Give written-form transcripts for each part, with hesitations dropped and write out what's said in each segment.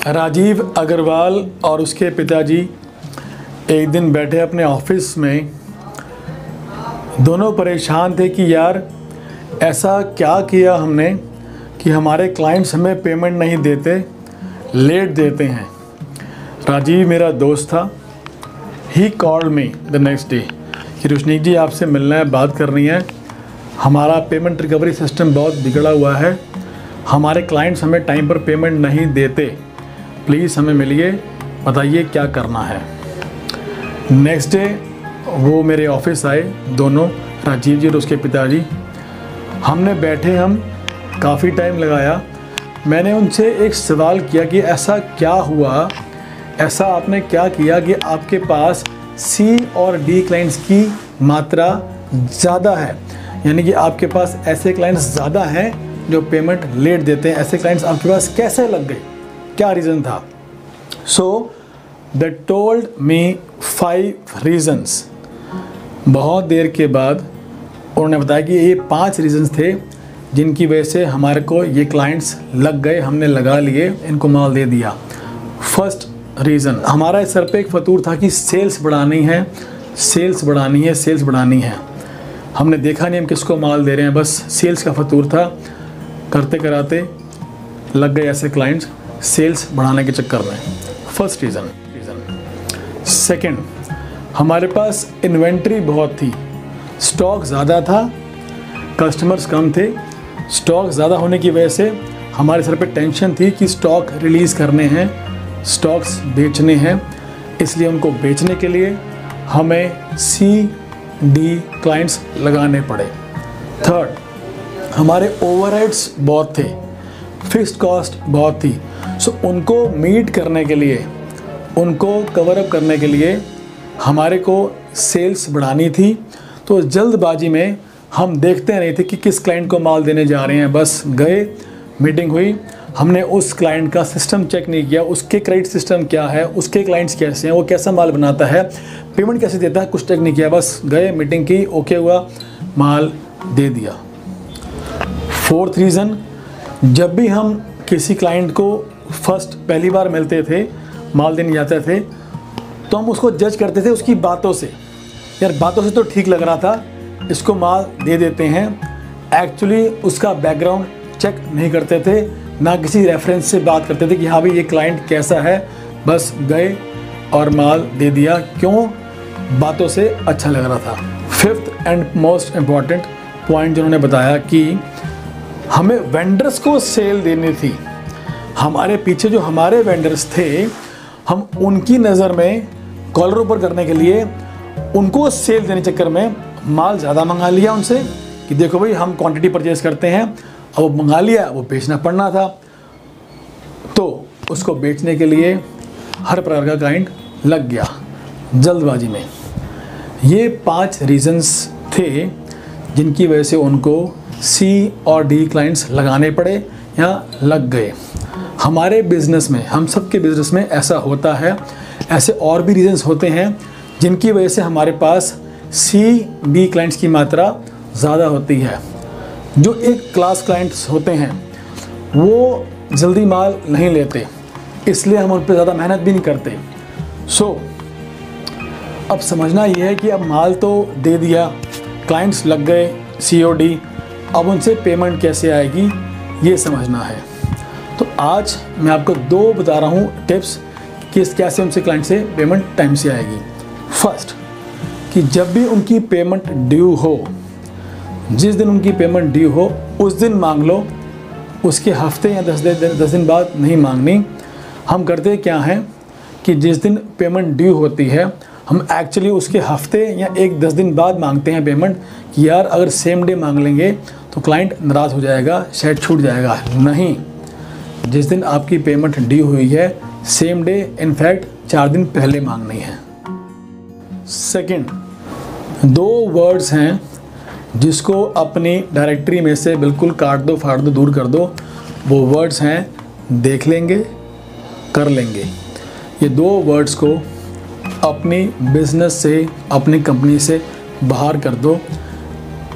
राजीव अग्रवाल और उसके पिताजी एक दिन बैठे अपने ऑफिस में, दोनों परेशान थे कि यार ऐसा क्या किया हमने कि हमारे क्लाइंट्स हमें पेमेंट नहीं देते, लेट देते हैं। राजीव मेरा दोस्त था। He called me the next day कि रुशनीक जी आपसे मिलना है, बात करनी है। हमारा पेमेंट रिकवरी सिस्टम बहुत बिगड़ा हुआ है, हमारे क्लाइंट्स हमें टाइम पर पेमेंट नहीं देते, प्लीज़ हमें मिलिए, बताइए क्या करना है। नेक्स्ट डे वो मेरे ऑफिस आए, दोनों, राजीव जी और उसके पिताजी। हमने बैठे, हम काफ़ी टाइम लगाया। मैंने उनसे एक सवाल किया कि ऐसा क्या हुआ, ऐसा आपने क्या किया कि आपके पास सी और डी क्लाइंट्स की मात्रा ज़्यादा है, यानी कि आपके पास ऐसे क्लाइंट्स ज़्यादा हैं जो पेमेंट लेट देते हैं। ऐसे क्लाइंट्स आपके पास कैसे लग गए, क्या रीज़न था? सो दे टोल्ड मी 5 रीज़न्स। बहुत देर के बाद उन्होंने बताया कि ये 5 रीज़न्स थे जिनकी वजह से हमारे को ये क्लाइंट्स लग गए, हमने लगा लिए, इनको माल दे दिया। फर्स्ट रीज़न, हमारा इस सर पे एक फतूर था कि सेल्स बढ़ानी है, सेल्स बढ़ानी है, सेल्स बढ़ानी है। हमने देखा नहीं हम किसको माल दे रहे हैं, बस सेल्स का फतूर था। करते कराते लग गए ऐसे क्लाइंट्स सेल्स बढ़ाने के चक्कर में। First reason. सेकंड, हमारे पास इन्वेंट्री बहुत थी, स्टॉक ज़्यादा था, कस्टमर्स कम थे। स्टॉक ज़्यादा होने की वजह से हमारे सर पे टेंशन थी कि स्टॉक रिलीज़ करने हैं, स्टॉक्स बेचने हैं, इसलिए उनको बेचने के लिए हमें सी डी क्लाइंट्स लगाने पड़े। थर्ड, हमारे ओवरहेड्स बहुत थे, फिक्स्ड कॉस्ट बहुत थी। सो उनको मीट करने के लिए, उनको कवर अप करने के लिए हमारे को सेल्स बढ़ानी थी। तो जल्दबाजी में हम देखते नहीं थे कि किस क्लाइंट को माल देने जा रहे हैं, बस गए, मीटिंग हुई, हमने उस क्लाइंट का सिस्टम चेक नहीं किया, उसके क्रेडिट सिस्टम क्या है, उसके क्लाइंट्स कैसे हैं, वो कैसा माल बनाता है, पेमेंट कैसे देता है, कुछ चेक नहीं किया, बस गए, मीटिंग की, ओके हुआ, माल दे दिया। फोर्थ रीज़न, जब भी हम किसी क्लाइंट को पहली बार मिलते थे, माल देने जाते थे, तो हम उसको जज करते थे उसकी बातों से। यार बातों से तो ठीक लग रहा था, इसको माल दे देते हैं। एक्चुअली उसका बैकग्राउंड चेक नहीं करते थे, ना किसी रेफरेंस से बात करते थे कि हाँ भाई ये क्लाइंट कैसा है, बस गए और माल दे दिया। क्यों? बातों से अच्छा लग रहा था। Fifth and most important point जिन्होंने बताया कि हमें वेंडर्स को सेल देनी थी। हमारे पीछे जो हमारे वेंडर्स थे, हम उनकी नज़र में कॉलर ऊपर करने के लिए उनको सेल देने चक्कर में माल ज़्यादा मंगा लिया उनसे कि देखो भाई हम क्वांटिटी परचेज़ करते हैं। अब वो मंगा लिया, वो बेचना पड़ना था, तो उसको बेचने के लिए हर प्रकार का क्लाइंट लग गया जल्दबाजी में। ये 5 रीज़न्स थे जिनकी वजह से उनको सी और डी क्लाइंट्स लगाने पड़े या लग गए। हमारे बिज़नेस में, हम सब के बिज़नेस में ऐसा होता है। ऐसे और भी रीज़न्स होते हैं जिनकी वजह से हमारे पास सी बी क्लाइंट्स की मात्रा ज़्यादा होती है। जो एक क्लास क्लाइंट्स होते हैं वो जल्दी माल नहीं लेते, इसलिए हम उन पर ज़्यादा मेहनत भी नहीं करते। सो अब समझना ये है कि अब माल तो दे दिया, क्लाइंट्स लग गए COD, अब उनसे पेमेंट कैसे आएगी ये समझना है। तो आज मैं आपको 2 बता रहा हूँ टिप्स कि कैसे उनसे क्लाइंट से पेमेंट टाइम से आएगी। फर्स्ट, कि जब भी उनकी पेमेंट ड्यू हो, जिस दिन उनकी पेमेंट ड्यू हो उस दिन मांग लो, उसके हफ्ते या 10 दिन बाद नहीं मांगनी। हम करते क्या हैं कि जिस दिन पेमेंट ड्यू होती है हम एक्चुअली उसके हफ्ते या 10 दिन बाद मांगते हैं पेमेंट कि यार अगर सेम डे मांग लेंगे तो क्लाइंट नाराज़ हो जाएगा, शायद छूट जाएगा। नहीं, जिस दिन आपकी पेमेंट ड्यू हुई है सेम डे, इनफैक्ट 4 दिन पहले मांगनी है। सेकंड, 2 वर्ड्स हैं जिसको अपनी डायरेक्टरी में से बिल्कुल काट दो, फाड़ दो, दूर कर दो। वो वर्ड्स हैं देख लेंगे, कर लेंगे। ये 2 वर्ड्स को अपनी बिज़नेस से, अपनी कंपनी से बाहर कर दो।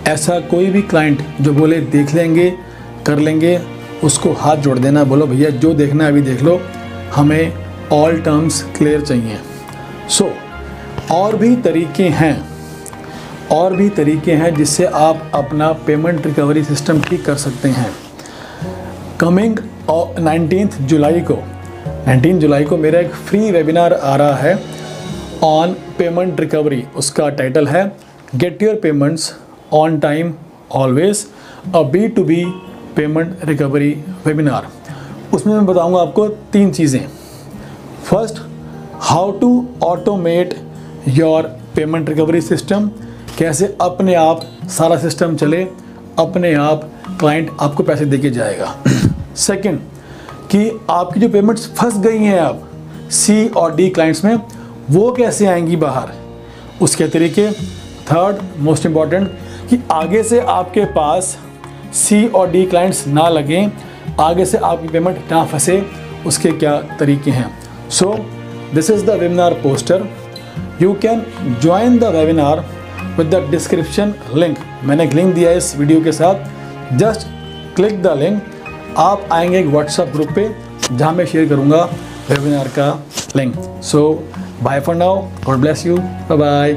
ऐसा कोई भी क्लाइंट जो बोले देख लेंगे, कर लेंगे, उसको हाथ जोड़ देना, बोलो भैया जो देखना है अभी देख लो, हमें ऑल टर्म्स क्लियर चाहिए। सो और भी तरीके हैं जिससे आप अपना पेमेंट रिकवरी सिस्टम ठीक कर सकते हैं। कमिंग 19 जुलाई को मेरा एक फ्री वेबिनार आ रहा है ऑन पेमेंट रिकवरी। उसका टाइटल है get your payments on time always, a B2B payment recovery webinar. उसमें मैं बताऊंगा आपको 3 चीज़ें। First, how to automate your payment recovery system, कैसे अपने आप सारा सिस्टम चले, अपने आप क्लाइंट आपको पैसे देके जाएगा। सेकंड, कि आपकी जो पेमेंट्स फंस गई हैं अब C और D क्लाइंट्स में, वो कैसे आएंगी बाहर, उसके तरीके। थर्ड, मोस्ट इम्पॉर्टेंट, कि आगे से आपके पास C और D क्लाइंट्स ना लगें, आगे से आपकी पेमेंट ना फंसे, उसके क्या तरीके हैं। So this is the webinar poster. You can join the webinar with the description link. मैंने एक लिंक दिया है इस वीडियो के साथ, जस्ट क्लिक द लिंक। आप आएंगे एक व्हाट्सएप ग्रुप पे जहाँ मैं शेयर करूँगा वेबिनार का link. So bye for now, god bless you, bye bye.